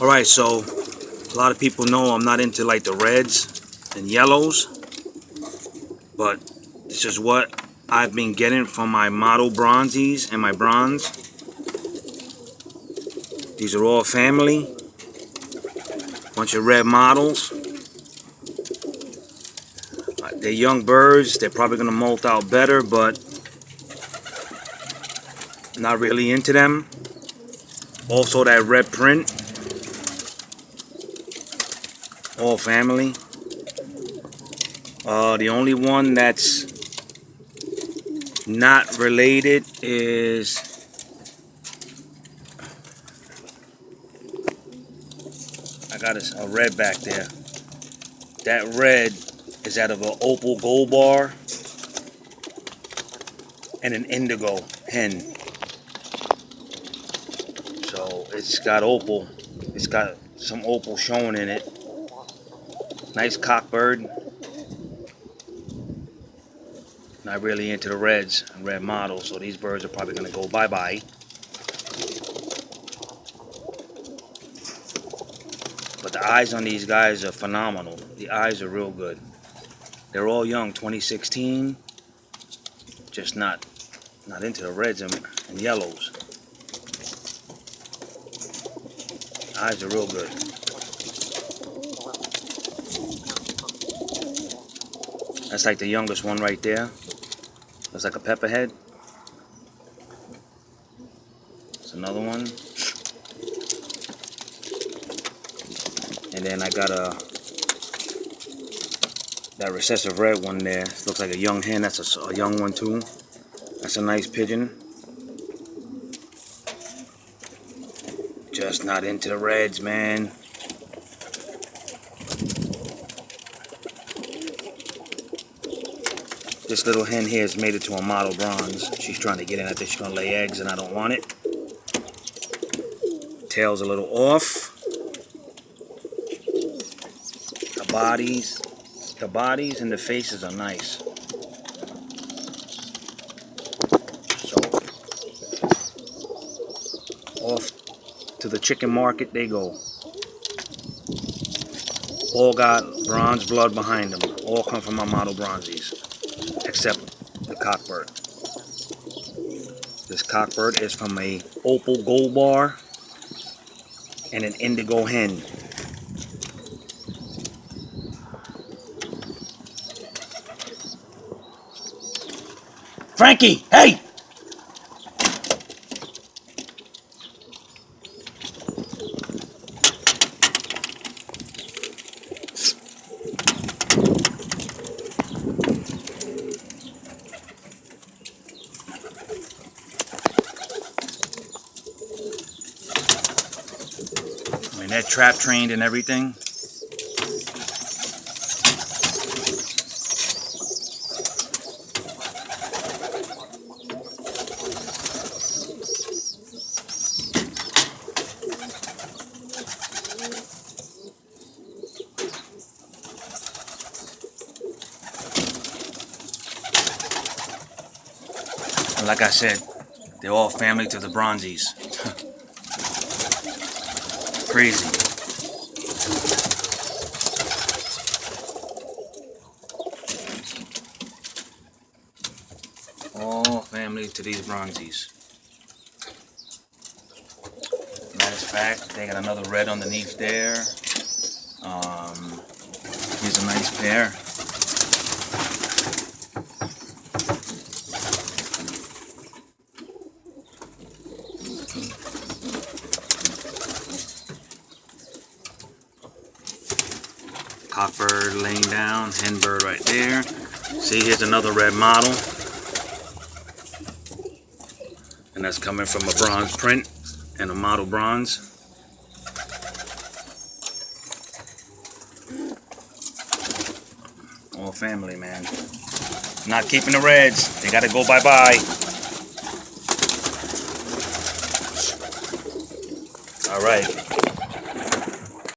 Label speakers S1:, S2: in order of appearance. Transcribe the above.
S1: Alright, so a lot of people know I'm not into like the reds and yellows, but this is what I've been getting from my model bronzies and my bronze. These are all family. Bunch of red models. They're young birds. They're probably going to molt out better, but not really into them. Also that red print. All family. The only one that's not related is I got a red back there. That red is out of an opal gold bar and an indigo hen. So it's got opal. It's got some opal showing in it. Nice cockbird. Not really into the reds and red models, so these birds are probably going to go bye-bye. But the eyes on these guys are phenomenal. The eyes are real good. They're all young, 2016. Just not into the reds and yellows. Eyes are real good. That's like the youngest one right there. Looks like a pepperhead. It's another one. And then I got that recessive red one there. Looks like a young hen. That's a young one too. That's a nice pigeon. Just not into the reds, man. This little hen here has made it to a model bronze. She's trying to get in. I think she's going to lay eggs and I don't want it. Tail's a little off. The bodies and the faces are nice. So, off to the chicken market they go. All got bronze blood behind them. All come from my model bronzies. Except the cockbird. This cockbird is from a opal gold bar and an indigo hen. Frankie, hey! I mean, they're trap trained and everything. And like I said, they're all family to the bronzies. Crazy. All family to these bronzies. Matter of fact, they got another red underneath there. Here's a nice pair. Cockbird laying down, hen bird right there. See, here's another red model. And that's coming from a bronze print and a model bronze. All family, man. Not keeping the reds. They gotta go bye-bye. All right.